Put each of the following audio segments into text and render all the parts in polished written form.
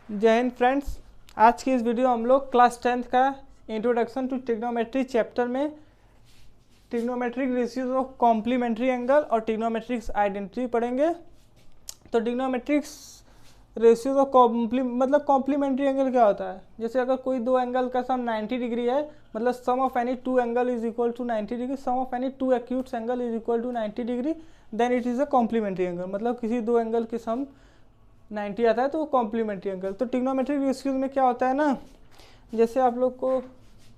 जय हिंद फ्रेंड्स। आज की इस वीडियो हम लोग क्लास 10th का इंट्रोडक्शन टू ट्रिग्नोमेट्री चैप्टर में trigonometric ratios of complementary angle और ट्रिग्नोमेट्रिक्स आइडेंटिटी पढ़ेंगे। तो trigonometrics ratios of complementary angle क्या होता है? जैसे अगर कोई दो एंगल का सम 90 डिग्री है, मतलब sum of any two angle is equal to 90 degree, sum of any two acutes angle is equal to 90 degree, then it is a complementary angle. मतलब किसी दो एंगल के सम 90 आता है तो वो कॉम्प्लीमेंट्री एंगल। तो ट्रिग्नोमेट्रिक रेशियोज में क्या होता है ना, जैसे आप लोग को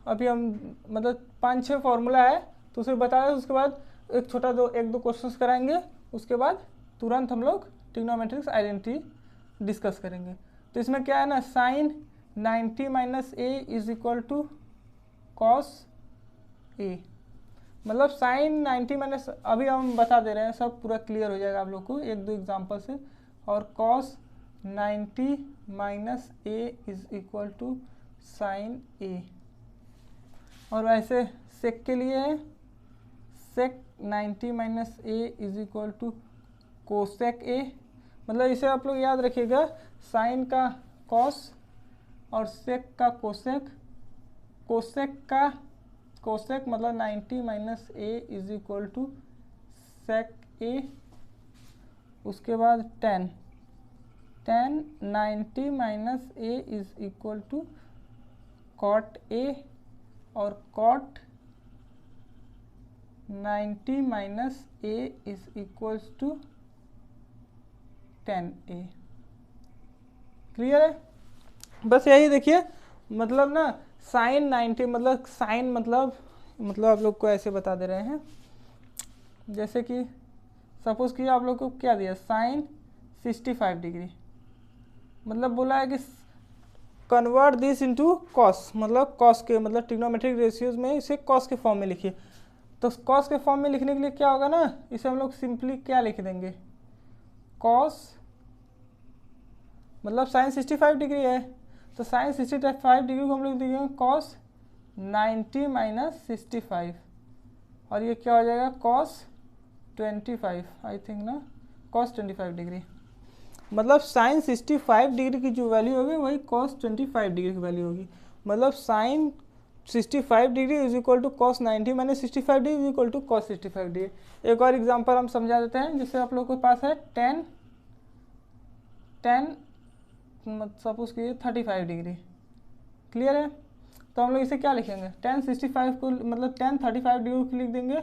अभी हम मतलब 5-6 फार्मूला है तो उसे बता दें, उसके बाद एक छोटा एक दो क्वेश्चंस कराएंगे, उसके बाद तुरंत हम लोग ट्रिग्नोमेट्रिक्स आइडेंटिटी डिस्कस करेंगे। तो इसमें क्या है ना, sine 90 minus A is equal to cos A. मतलब साइन 90 माइनस, अभी हम बता दे रहे हैं, सब पूरा क्लियर हो जाएगा आप लोग को एक दो एग्जांपल से। और cos 90 minus A is equal to sine A. और वैसे सेक के लिए है sec 90 minus A is equal to cosec A. मतलब इसे आप लोग याद रखिएगा, साइन का कॉस और सेक का कोसेक। कोसेक का कोसेक मतलब 90 minus A is equal to sec A. उसके बाद tan 90 minus A is equal to cot A. और cot 90 minus A is equal to tan A. Clear है? बस यही देखिए, मतलब ना साइन 90 मतलब साइन मतलब आप लोग को ऐसे बता दे रहे हैं, जैसे कि सपोज कि आप लोग को क्या दिया, साइन 65 डिग्री, मतलब बोला है कि कन्वर्ट दिस इनटू कॉस, मतलब कॉस के मतलब ट्रिग्नोमेट्रिक रेशियोज में इसे कॉस के फॉर्म में लिखिए। तो कॉस के फॉर्म में लिखने के लिए क्या होगा ना, इसे हम लोग सिंपली क्या लिख देंगे, कॉस मतलब साइन 65 डिग्री है तो साइन 65 डिग्री को हम लोग देंगे कॉस 90 माइनस 65, और ये क्या हो जाएगा कॉस 25, आई थिंक ना, कॉस 25 डिग्री। मतलब साइन 65 डिग्री की जो वैल्यू होगी वही कॉस 25 डिग्री की वैल्यू होगी। मतलब sine 65 degree is equal to cos 90 minus 65 degree is equal to cos 65 degree. एक और एग्जांपल हम समझा देते हैं, जिससे आप लोगों के पास है 10 सपोज कीजिए 35 डिग्री। क्लियर है? तो हम लोग इसे क्या लिखेंगे, 1065 को मतलब 1035 डिग्री को लिख देंगे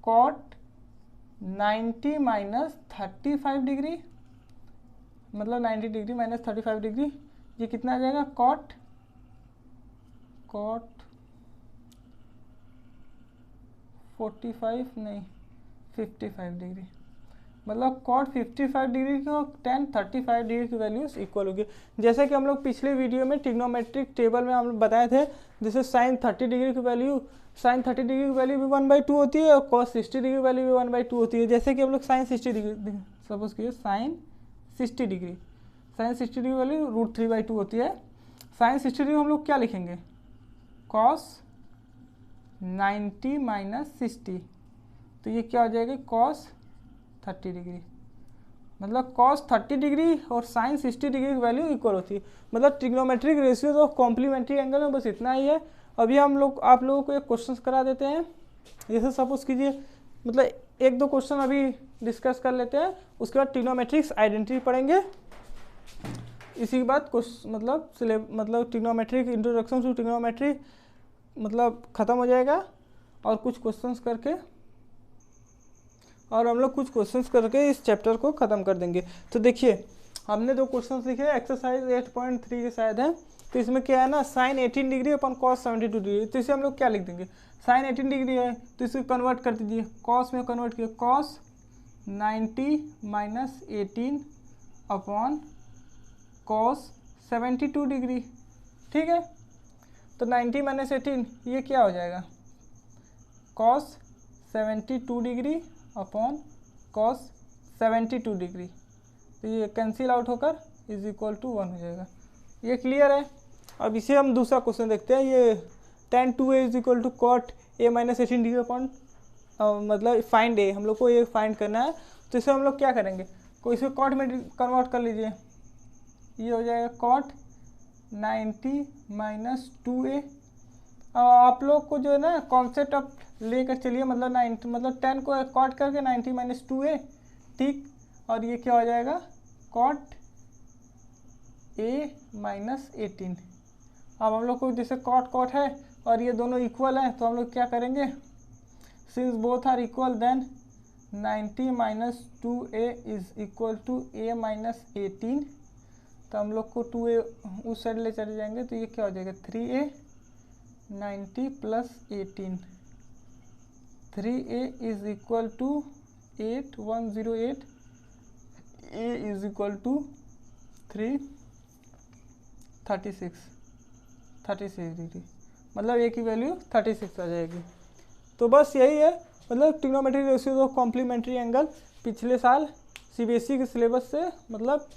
कॉट 90 माइनस 35 डिग्री, मतलब 90 डिग्री माइनस 35 डिग्री, ये कितना आ जाएगा कॉट 45 नहीं 55 डिग्री। मतलब कॉट 55 डिग्री को 1035 डिग्री की वैल्यूज इक्वल होगी। जैसे कि हम लोग पिछले वीडियो में ट्रिग्नोमेट्रिक टेबल में हम लोग बताए थे, जैसे साइन 30 डिग्री की वैल्यू, साइन 30 डिग्री की वैल्यू भी 1/2 होती है और कॉस 60 डिग्री की वैल्यू भी 1/2 होती है। जैसे कि हम लोग साइन 60 डिग्री सपोज कीजिए, sine 60 degree, sine 60 degree value √3/2 होती है। साइन 60 डिग्री हम लोग क्या लिखेंगे, कॉस 90 माइनस 60, तो ये क्या हो जाएगा कॉस 30 डिग्री। मतलब कॉस 30 डिग्री और साइन 60 डिग्री की वैल्यू इक्वल होती है। मतलब trigonometric ratios of complementary angle में बस इतना ही है। अभी हम लोग आप लोगों को एक क्वेश्चन करा देते हैं। जैसे सपोज कीजिए, मतलब एक दो क्वेश्चन अभी डिस्कस कर लेते हैं, उसके बाद ट्रिग्नोमेट्रिक्स आइडेंटिटी पढ़ेंगे। इसी के बाद मतलब ट्रिग्नोमेट्रिक इंट्रोडक्शन टू ट्रिग्नोमेट्री मतलब ख़त्म हो जाएगा, और कुछ क्वेश्चंस करके और हम लोग कुछ क्वेश्चंस करके इस चैप्टर को ख़त्म कर देंगे। तो देखिए, हमने दो क्वेश्चंस लिखे, एक्सरसाइज 8.3 के शायद हैं। तो इसमें क्या है ना, साइन 18 डिग्री अपन कॉस 72 डिग्री, तो इसे हम लोग क्या लिख देंगे, साइन 18 डिग्री है तो इसे कन्वर्ट कर दीजिए, कॉस में कन्वर्ट किया, cos 90 minus 18 upon cos 72 degree. ठीक है? तो 90 माइनस 18 ये क्या हो जाएगा, cos 72 degree upon cos 72 degree, तो ये कैंसिल आउट होकर इज इक्वल टू 1 हो जाएगा। ये क्लियर है? अब इसे हम दूसरा क्वेश्चन देखते हैं। ये tan 2a is equal to cot a minus 18 degree upon मतलब फाइंड a, हम लोग को ये फाइंड करना है। तो इसे हम लोग क्या करेंगे, कोई इसे कॉट में कन्वर्ट कर लीजिए, ये हो जाएगा कॉट 90 माइनस 2a। अब आप लोग को जो है ना कॉन्सेप्ट आप लेकर चलिए, मतलब 90 मतलब 10 को कॉट करके 90 माइनस 2a, ठीक। और ये क्या हो जाएगा कॉट a माइनस 18। अब हम लोग को जैसे कॉट कॉट है और ये दोनों इक्वल हैं, तो हम लोग क्या करेंगे, since both are equal then 90 minus 2a is equal to a minus 18। तो हम लोग को 2a उस साइड ले चले जाएंगे, तो ये क्या हो जाएगा 3a 90 plus 18, 3a is equal to 8108, a is equal to 36 degree, मतलब a की वैल्यू 36 आ जाएगी। तो बस यही है, मतलब trigonometric ratios of complementary angle पिछले साल सीबीएसई के सिलेबस से मतलब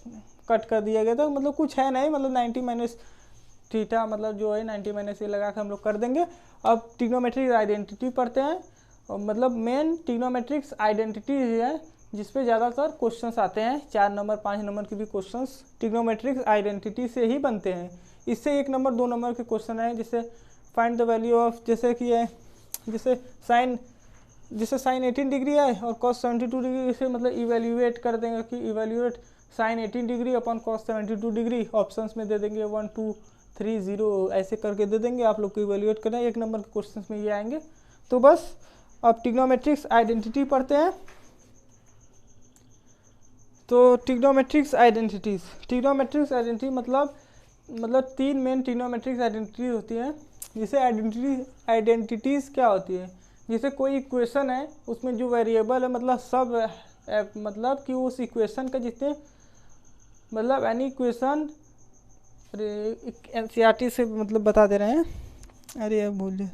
कट कर दिया गया था, मतलब कुछ है नहीं, मतलब 90 माइनस थीटा मतलब जो है 90 माइनस ये लगा के हम लोग कर देंगे। अब ट्रिग्नोमेट्रिक आइडेंटिटी पढ़ते हैं, और मतलब मेन ट्रिग्नोमेट्रिक्स आइडेंटिटी है जिस पे ज़्यादातर क्वेश्चंस आते हैं, 4 नंबर 5 नंबर के भी क्वेश्चंस ट्रिग्नोमेट्रिक आइडेंटिटी से ही बनते हैं। इससे 1 नंबर 2 नंबर के क्वेश्चन है, जैसे फाइंड द वैल्यू ऑफ, जैसे कि है जैसे साइन 18 डिग्री है और कॉस 72 डिग्री से मतलब इवेल्यूएट कर देंगे कि evaluate sine 18 degree upon cos 72 degree, options में दे देंगे 1 2 3 0 ऐसे करके दे देंगे, आप लोग को इवेल्यूएट करना है। 1 नंबर के क्वेश्चन में ये आएंगे। तो बस अब ट्रिग्नोमेट्रिक्स आइडेंटिटी पढ़ते हैं। तो ट्रिग्नोमेट्रिक्स आइडेंटिटी मतलब 3 मेन ट्रिग्नोमेट्रिक्स आइडेंटिटी होती हैं। जैसे आइडेंटिटीज़ क्या होती है, जैसे कोई इक्वेशन है उसमें जो वेरिएबल है मतलब सब मतलब कि उस इक्वेशन का जितने मतलब एनी इक्वेशन, अरे एनसीईआरटी से मतलब बता दे रहे हैं, अरे भूल जाए,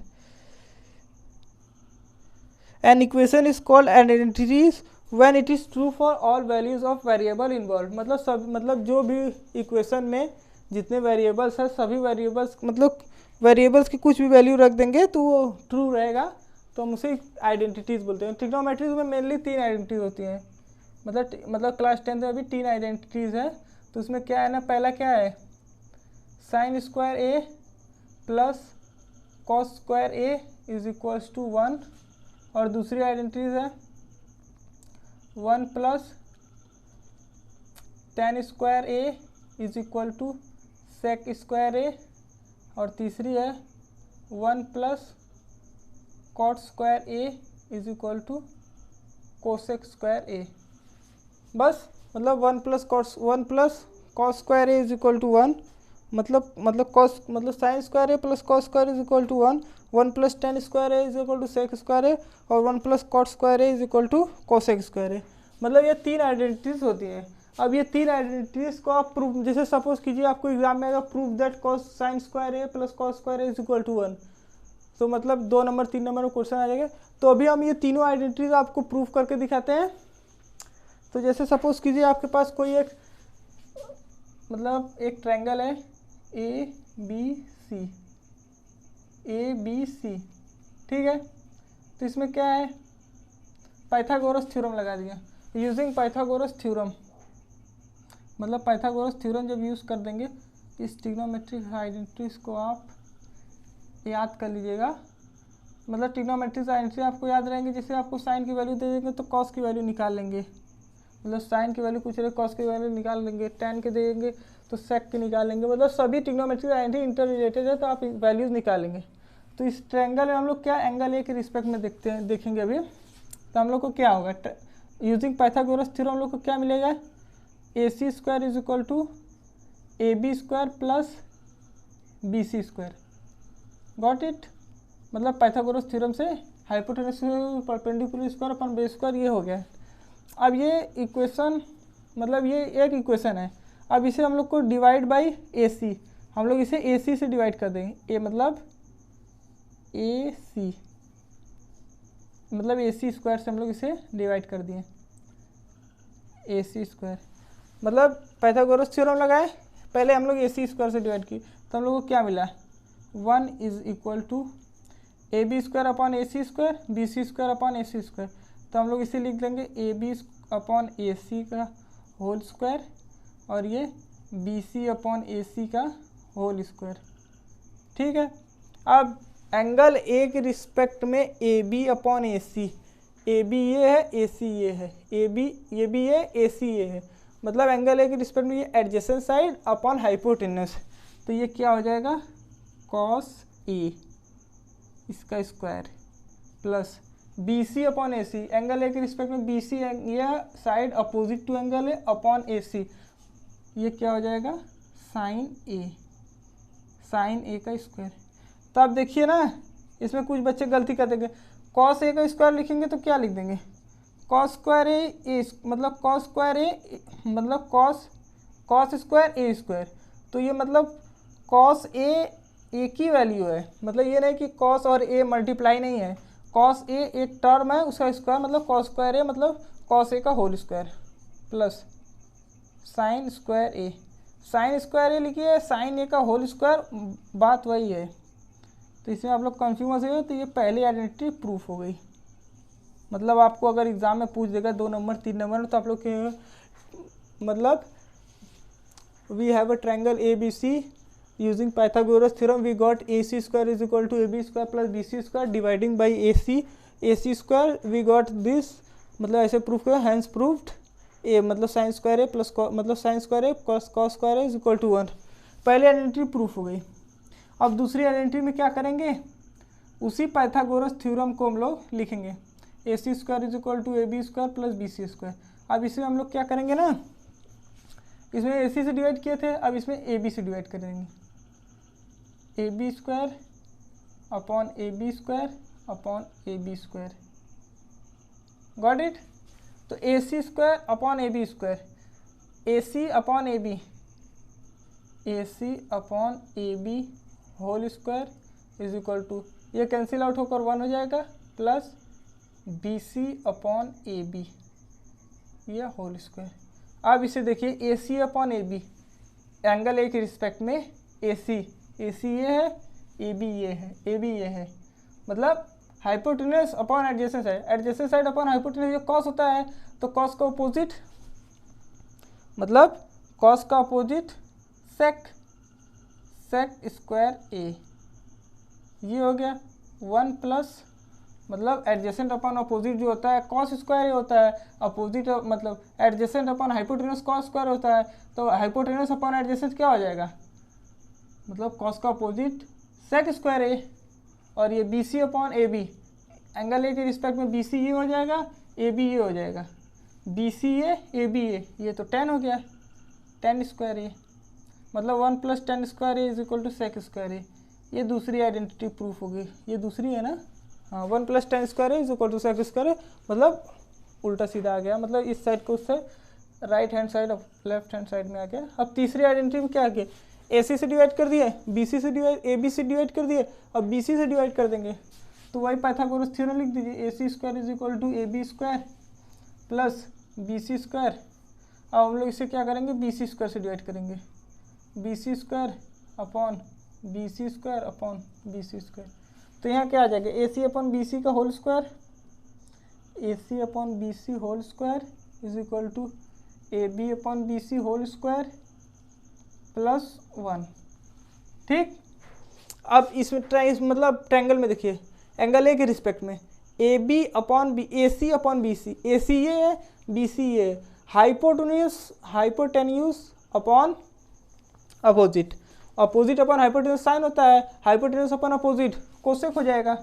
an equation is called identities when it is true for all values of variable involve. मतलब सब मतलब जो भी इक्वेशन में जितने वेरिएबल्स हैं सभी वेरिएबल्स मतलब वेरिएबल्स की कुछ भी वैल्यू रख देंगे तो वो ट्रू रहेगा, तो हम उसे आइडेंटिटीज़ बोलते हैं। ट्रिग्नोमेट्रीज में मेनली 3 आइडेंटिटीज होती हैं, मतलब क्लास 10 में अभी 3 आइडेंटिटीज़ है। तो उसमें क्या है ना, पहला क्या है sine square A plus cos square A is equals to 1, और दूसरी आइडेंटिटीज है 1 plus tan square A is equal to sec square A, और तीसरी है 1 plus cot square A is equal to cosec square A. बस मतलब 1 plus cos square A is equal to 1, मतलब cos मतलब sine square A plus cos square is equal to 1, 1 plus tan square A is equal to sec square A, और 1 plus cot square A is equal to cosec square A. मतलब ये 3 identities होती हैं। अब ये 3 identities को आप prove, जैसे सपोज कीजिए आपको एग्जाम में अगर prove that cos sine square A plus cos square A is equal to 1, तो मतलब 2 नंबर 3 नंबर में क्वेश्चन आ जाएगा। तो अभी हम ये तीनों आइडेंटिटीज आपको प्रूव करके दिखाते हैं। तो जैसे सपोज कीजिए आपके पास कोई एक मतलब एक ट्रायंगल है ए बी सी, ठीक है। तो इसमें क्या है, पाइथागोरस थ्योरम लगा दिया। यूजिंग पाइथागोरस थ्योरम, मतलब पाइथागोरस थ्योरम जब यूज़ कर देंगे, इस ट्रिग्नोमेट्रिक आइडेंटिटीज को आप याद कर लीजिएगा। मतलब ट्रिग्नोमेट्रिक आइडेंटिटी आपको याद रहेंगे, जैसे आपको साइन की वैल्यू दे देंगे तो कॉस की वैल्यू निकाल लेंगे, मतलब साइन की वैल्यू पूछ रहे कॉस की वैल्यू निकाल लेंगे, टेन के देंगे तो सेक की निकाल लेंगे। मतलब सभी ट्रिग्नोमेट्रिक आइडेंटिटी इंटर रिलेटेड है, तो आप वैल्यूज़ निकालेंगे। तो इस ट्रायंगल में हम लोग क्या एंगल ए के रिस्पेक्ट में देखेंगे अभी। तो हम लोग को क्या होगा, यूजिंग पाइथागोरस थ्योरम हम लोग को क्या मिलेगा, A C square is equal to A B square plus B C square. Got it. मतलब पाइथागोरस थ्योरम से हाइपोटेनस परपेंडिकुलर स्क्वायर अपन बेस स्क्वायर ये हो गया। अब ये इक्वेशन मतलब ये एक इक्वेशन है। अब इसे हम लोग को डिवाइड बाई ए सी, हम लोग इसे ए सी से डिवाइड कर देंगे। ए मतलब ए सी स्क्वायर से हम लोग इसे डिवाइड कर दिए, ए सी स्क्वायर। मतलब पाइथागोरस थ्योरम लगाए, पहले हम लोग ए सी स्क्वायर से डिवाइड किए, तो हम लोग को क्या मिला, 1 is equal to A B square upon A C square, B C square upon A C square. तो हम लोग इसे लिख देंगे ए बी अपॉन ए सी का होल स्क्वायर, और ये BC अपॉन AC का होल स्क्वायर। ठीक है, अब एंगल ए के रिस्पेक्ट में AB अपॉन AC, AB ये है, AC ये है, AB ये भी है, AC ये है, मतलब एंगल ए के रिस्पेक्ट में ये एडजेसेंट साइड अपॉन हाइपोटेनस, तो ये क्या हो जाएगा cos A इसका square plus BC upon AC, angle A के रिस्पेक्ट में BC यह side opposite to angle A upon AC, ये क्या हो जाएगा साइन ए का स्क्वायर। तो आप देखिए ना, इसमें कुछ बच्चे गलती कर देंगे, cos ए का स्क्वायर लिखेंगे तो क्या लिख देंगे cos स्क्वायर ए, मतलब cos स्क्वायर ए मतलब cos स्क्वायर ए स्क्वायर, तो ये मतलब cos ए की वैल्यू है, मतलब ये नहीं कि cos और ए मल्टीप्लाई नहीं है, cos ए एक टर्म है उसका स्क्वायर, मतलब cos स्क्वायर ए मतलब cos ए का whole square plus sine square A, sine square A लिखिए, साइन ए का होल स्क्वायर, बात वही है। तो इसमें आप लोग कन्फ्यूज हो, तो ये पहली आइडेंटिटी प्रूफ हो गई। मतलब आपको अगर एग्जाम में पूछ देगा 2 नंबर 3 नंबर, तो आप लोग के मतलब we have a triangle ABC using Pythagoras theorem, we got AC square is equal to AB square plus BC square dividing by AC square, we got this, मतलब ऐसे प्रूफ किया, हैंस प्रूव्ड ए मतलब sine square A plus मतलब sine square A cos square A is equal to 1। पहली identity proof हो गई। अब दूसरी आइडेंटिटी में क्या करेंगे, उसी पाइथागोरस थ्योरम को हम लोग लिखेंगे, AC square is equal to AB square plus BC square. अब इसमें हम लोग क्या करेंगे ना, इसमें AC से डिवाइड किए थे, अब इसमें AB से डिवाइड कर देंगे, AB square upon AB square upon AB square, got it. तो AC square upon AB square, AC upon AB, AC upon AB whole square is equal to, ये कैंसिल आउट होकर 1 हो जाएगा, प्लस BC अपॉन AB ये whole square. अब इसे देखिए AC upon AB, angle A के रिस्पेक्ट में AC ये है, AB ये है, AB ये है, मतलब hypotenuse upon adjacent side upon hypotenuse, ये कॉस होता है, तो कॉस का अपोजिट मतलब कॉस का अपोजिट सेक स्क्वायर ए, ये हो गया 1 प्लस मतलब एडजेसेंट अपॉन अपोजिट जो होता है कॉस स्क्वायर ही होता है, अपोजिट मतलब adjacent upon hypotenuse cos square होता है, तो हाइपोटेनस अपॉन एडजेसेंट क्या हो जाएगा, मतलब कॉस का अपोजिट सेक स्क्वायर ए, और ये BC upon AB, angle A के रिस्पेक्ट में BC ये हो जाएगा, AB ये हो जाएगा, BC ये AB ये तो 10 हो गया, 10 स्क्वायर ए, मतलब 1 plus 10 square A is equal to sec square A. ये दूसरी आइडेंटिटी प्रूफ हो गई, ये दूसरी है ना, हाँ 1 plus 10 square A is equal to sec square A, मतलब उल्टा सीधा आ गया, मतलब इस साइड को उससे राइट हैंड साइड और लेफ्ट हैंड साइड में आ गया। अब तीसरी आइडेंटिटी में क्या आ गया, AC से डिवाइड कर दिए, BC से डिवाइड AB से डिवाइड कर दिए, अब BC से डिवाइड कर देंगे, तो वही पाइथागोरस थ्योरम लिख दीजिए, AC square is equal to AB square plus BC square. अब हम लोग इसे क्या करेंगे, BC स्क्वायर से डिवाइड करेंगे, BC square upon BC square upon BC square, तो यहाँ क्या आ जाएगा, AC अपॉन BC का whole square, AC upon BC whole square is equal to AB upon BC whole square plus 1। ठीक, अब इसमें मतलब ट्रायंगल में देखिए, एंगल ए के रिस्पेक्ट में AB upon AC upon BC, AC ये है, BC ये है, hypotenuse upon opposite, opposite upon hypotenuse sine होता है, हाइपोटेन्यूस अपॉन अपोजिट कोसेक हो जाएगा,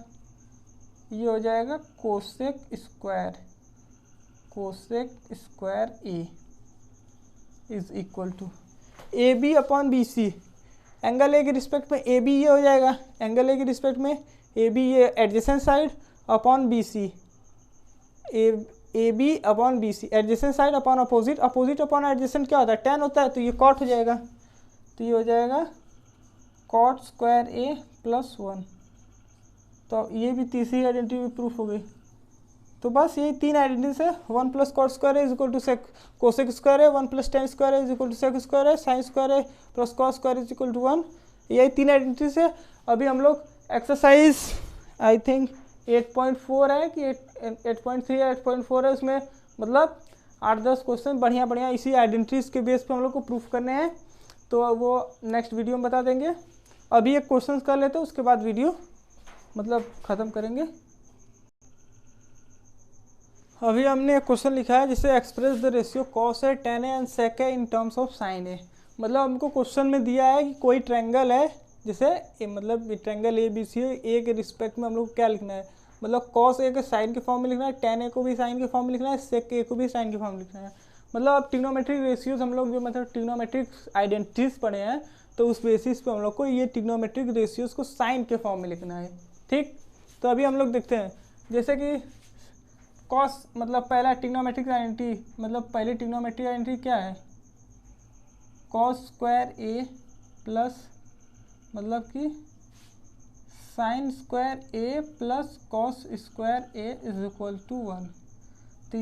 ये हो जाएगा cosec square A is equal to AB upon BC, angle A के रिस्पेक्ट में AB ये हो जाएगा, एंगल ए के रिस्पेक्ट में AB ये adjacent side upon BC, AB upon BC adjacent side upon opposite, opposite upon adjacent क्या होता है 10 होता है, तो ये कॉट हो जाएगा, तो ये हो जाएगा कॉट स्क्वायर ए प्लस 1। तो ये भी तीसरी आइडेंटिटी प्रूफ हो गई। तो बस यही 3 आइडेंटिटी से 1 plus cot square A is equal to sec cosec square है, 1 प्लस टेन स्क्वायर है is equal to sec square है, साइन स्क्वायर है plus cos square is equal to 1। यही 3 आइडेंटिटी से अभी हम लोग एक्सरसाइज आई थिंक 8.4 है कि 8.3 या 8.4 है, उसमें मतलब 8-10 क्वेश्चन बढ़िया इसी आइडेंटिटीज के बेस पे हम लोग को प्रूफ करने हैं। तो वो नेक्स्ट वीडियो में बता देंगे। अभी एक क्वेश्चन कर लेते हैं, उसके बाद वीडियो मतलब ख़त्म करेंगे। अभी हमने एक क्वेश्चन लिखा है जिसे एक्सप्रेस द रेशियो कॉस है tan है एंड sec है इन टर्म्स ऑफ sin है। मतलब हमको क्वेश्चन में दिया है कि कोई ट्रायंगल है जिसे मतलब ट्रायंगल ए बी सी है, ए के रिस्पेक्ट में हम लोग को क्या लिखना है, मतलब cos ए को साइन के फॉर्म में लिखना है, tan ए को भी साइन के फॉर्म में लिखना है, sec ए को भी साइन के फॉर्म में लिखना है। मतलब अब ट्रिग्नोमेट्रिक रेशियोज हम लोग जो मतलब ट्रिग्नोमेट्रिक आइडेंटिटीज पढ़े हैं, तो उस बेसिस पे हम लोग को ये ट्रिग्नोमेट्रिक रेशियोज को साइन के फॉर्म में लिखना है। ठीक, तो अभी हम लोग देखते हैं जैसे कि कॉस मतलब पहला ट्रिग्नोमेट्रिक आइडेंटिटी, मतलब पहली ट्रिग्नोमेट्रिक आइडेंटिटी क्या है, कॉस स्क्वायर ए प्लस मतलब कि sine square A plus cos square A is equal to 1। तो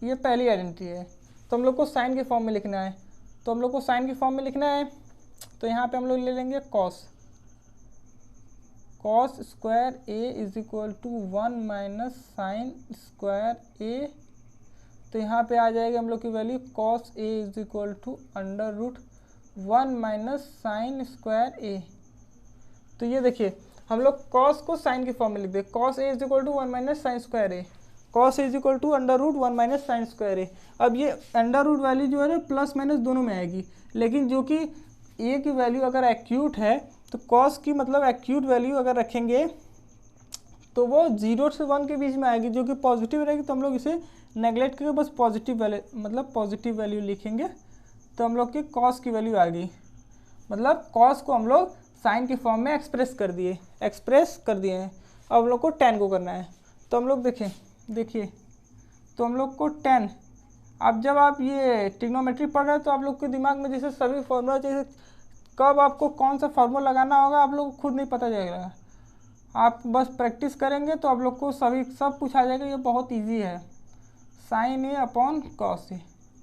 ये पहली आइडेंटिटी है। तो हम लोग को साइन के फॉर्म में लिखना है, तो हम लोग को साइन के फॉर्म में लिखना है, तो यहाँ पे हम लोग ले लेंगे cos square A is equal to 1 minus sine square A. तो यहाँ पे आ जाएगी हम लोग की value cos A is equal to under root 1 minus sine square A. तो ये देखिए हम लोग कॉस को साइन के फॉर्म में लिख दे, cos A is equal to 1 minus sine square A, cos A is equal to under root 1 minus sine square A. अब ये अंडर रूट वैल्यू जो है प्लस माइनस दोनों में आएगी, लेकिन जो कि ए की वैल्यू अगर एक्यूट है तो कॉस की मतलब एक्यूट वैल्यू अगर रखेंगे तो वो 0 से 1 के बीच में आएगी, जो कि पॉजिटिव रहेगी। तो हम लोग इसे नेगलेक्ट करके बस पॉजिटिव वैल्यू मतलब पॉजिटिव वैल्यू लिखेंगे, तो हम लोग की कॉस की वैल्यू आ गई। मतलब कॉस को हम लोग साइन के फॉर्म में एक्सप्रेस कर दिए हैं। अब हम लोग को tan को करना है, तो हम लोग देखिए तो हम लोग को tan, अब जब आप ये ट्रिग्नोमेट्री पढ़ रहे हैं तो आप लोग के दिमाग में जैसे सभी फॉर्मूला, जैसे कब आपको कौन सा फार्मूला लगाना होगा आप लोग को खुद नहीं पता चलेगा, आप बस प्रैक्टिस करेंगे तो आप लोग को सब कुछ आ जाएगा। ये बहुत इजी है, sign A upon cos A,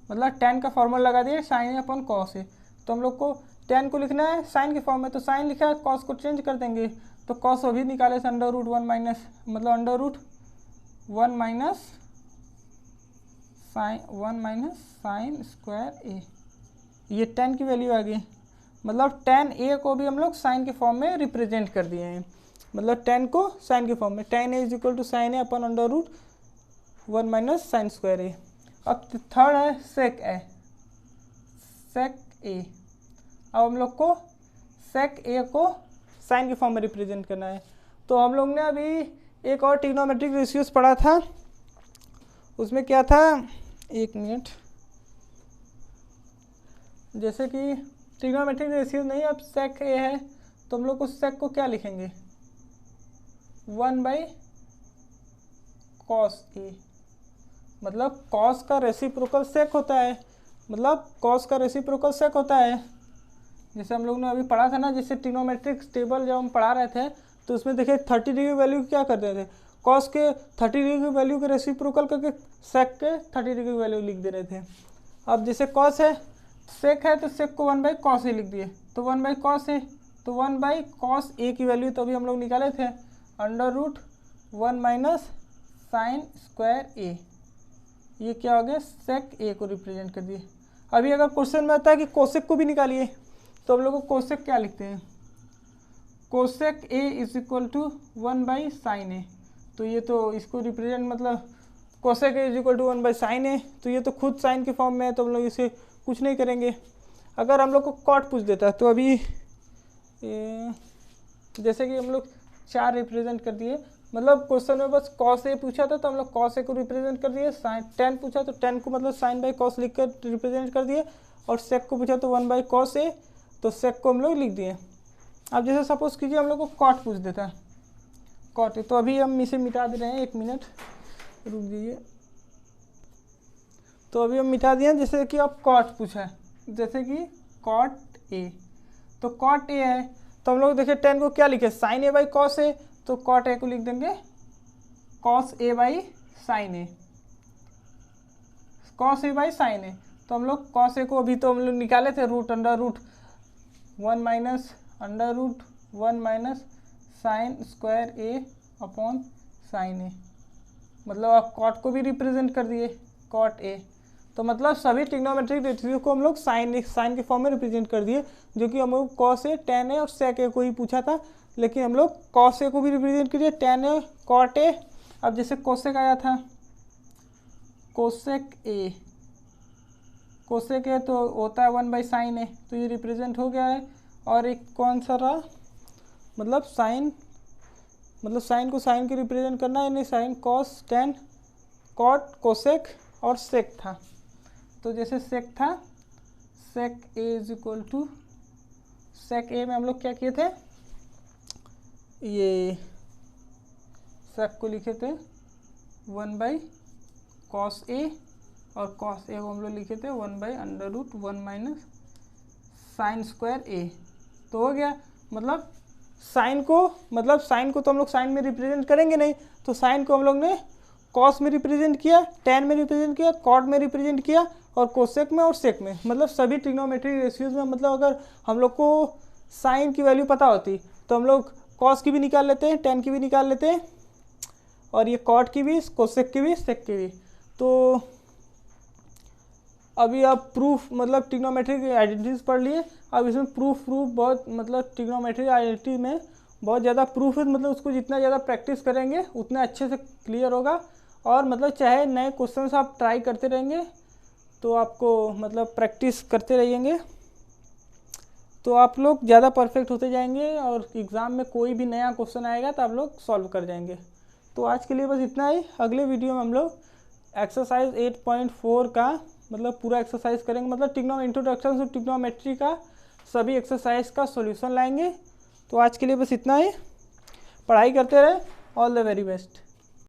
मतलब tan का फार्मूला लगा दिए sign A upon cos A. तो हम लोग को tan को लिखना है साइन के फॉर्म में, तो साइन लिखा है, कॉस को चेंज कर देंगे, तो कॉस अभी निकाले से अंडर रूट 1 माइनस मतलब under root 1 minus sine square A, ये tan की वैल्यू आ गई। मतलब tan ए को भी हम लोग साइन के फॉर्म में रिप्रेजेंट कर दिए हैं, मतलब tan को साइन के फॉर्म में, tan A is equal to sine A अपन under root 1 minus sine square A. अब थर्ड है सेक ए। अब हम लोग को सेक ए को साइन के फॉर्म में रिप्रेजेंट करना है। तो हम लोग ने अभी एक और ट्रिग्नोमेट्रिक रेशियोज पढ़ा था, उसमें क्या था, एक मिनट, जैसे कि ट्रिग्नोमेट्रिक रेशियोज नहीं, अब सेक ए है तो हम लोग को सेक को क्या लिखेंगे, 1 बाई कॉस ए, मतलब कॉस का रेसिप्रोकल सेक होता है, मतलब कॉस का रेसिप्रोकल सेक होता है। जैसे हम लोग ने अभी पढ़ा था ना, जैसे ट्रिग्नोमेट्रिक टेबल जब हम पढ़ा रहे थे तो उसमें देखिए 30 डिग्री वैल्यू क्या करते थे, कॉस के 30 डिग्री वैल्यू के रेसिप्रोकल करके सेक के 30 डिग्री वैल्यू लिख दे रहे थे। अब जैसे कॉस है, सेक है, तो सेक को 1 बाई कॉस ए लिख दिए, तो 1 बाई कॉस ए, तो 1 बाई कॉस ए की वैल्यू तो अभी हम लोग निकाले थे under root 1 minus sine square A. ये क्या हो गया, सेक ए को रिप्रेजेंट कर दिए। अभी अगर क्वेश्चन में आता है कि कोसेक को भी निकालिए, तो हम लोग को कोसेक क्या लिखते हैं, cosec A is equal to 1 by sine A. तो ये तो इसको रिप्रेजेंट मतलब cosec A is equal to 1 by sine A, तो ये तो खुद साइन के फॉर्म में है, तो हम लोग इसे कुछ नहीं करेंगे। अगर हम लोग को कॉट पूछ देता तो अभी जैसे कि हम लोग 4 रिप्रेजेंट कर दिए, मतलब क्वेश्चन में बस कॉस ए पूछा था तो हम लोग कॉस ए को रिप्रेजेंट कर दिए, साइन tan पूछा तो tan को मतलब साइन बाई कॉस लिख कर रिप्रेजेंट कर दिए, और सेक को पूछा तो 1 बाई कॉस ए, तो सेक को हम लोग लिख दिए। अब जैसे सपोज कीजिए हम लोग को कॉट पूछ देता है, कॉट ए, तो अभी हम इसे मिटा दे रहे हैं, 1 मिनट रुक दीजिए। तो अभी हम मिटा दिए, जैसे कि अब कॉट पूछा है, जैसे कि कॉट ए, तो कॉट ए है, तो हम लोग देखिए tan को क्या लिखे, sine A by cos A, तो कॉट ए को लिख देंगे cos A by sine A, cos A by sine A. तो हम लोग कॉस ए को अभी तो हम लोग निकाले थे root under root 1 minus under root 1 minus sine square A upon sine A, मतलब आप कॉट को भी रिप्रेजेंट कर दिए कॉट ए। तो मतलब सभी ट्रिग्नोमेट्रिक रेशियो को हम लोग साइन के फॉर्म में रिप्रेजेंट कर दिए, जो कि हम लोग कॉस ए, टेन ए और सेक ए को ही पूछा था, लेकिन हम लोग कॉस ए को भी रिप्रेजेंट करिए, टेन ए, कॉट ए। अब जैसे कोसेक आया था, कोसेक ए, कोसेक ए तो होता है 1/sin ए, तो ये रिप्रेजेंट हो गया है। और एक कौन सा रहा, मतलब साइन को साइन के रिप्रेजेंट करना है, यानी sine cos, tan, cot, cosec और सेक था। तो जैसे सेक था, sec A is equal to, sec A में हम लोग क्या किए थे, ये सेक को लिखे थे 1/cos ए, और cos ए को हम लोग लिखे थे 1/√1 - sin स्क्वायर ए। तो हो गया, मतलब साइन को तो हम लोग साइन में रिप्रेजेंट करेंगे नहीं, तो साइन को हम लोग ने कॉस में रिप्रेजेंट किया, टेन में रिप्रेजेंट किया, कॉट में रिप्रेजेंट किया और कोसेक में और सेक में। मतलब सभी ट्रिग्नोमेट्रिक रेशियोज में, मतलब अगर हम लोग को साइन की वैल्यू पता होती तो हम लोग कॉस की भी निकाल लेते हैं, टेन की भी निकाल लेते हैं, और ये कॉट की भी, कोसेक की भी, सेक की भी। तो अभी आप प्रूफ, मतलब ट्रिग्नोमेट्रिक आइडेंटिटीज पढ़ लिए, अब इसमें प्रूफ बहुत, मतलब ट्रिग्नोमेट्रिक आइडेंटिटी में बहुत ज़्यादा प्रूफ है, मतलब उसको जितना ज़्यादा प्रैक्टिस करेंगे उतना अच्छे से क्लियर होगा। और मतलब चाहे नए क्वेश्चंस आप ट्राई करते रहेंगे तो आपको, मतलब प्रैक्टिस करते रहिएंगे तो आप लोग ज़्यादा परफेक्ट होते जाएंगे, और एग्ज़ाम में कोई भी नया क्वेश्चन आएगा तो आप लोग सॉल्व कर जाएंगे। तो आज के लिए बस इतना ही। अगले वीडियो में हम लोग एक्सरसाइज 8.4 का मतलब पूरा एक्सरसाइज करेंगे, मतलब इंट्रोडक्शन टू ट्रिग्नोमेट्री का सभी एक्सरसाइज का सॉल्यूशन लाएंगे। तो आज के लिए बस इतना ही, पढ़ाई करते रहे। All the very best.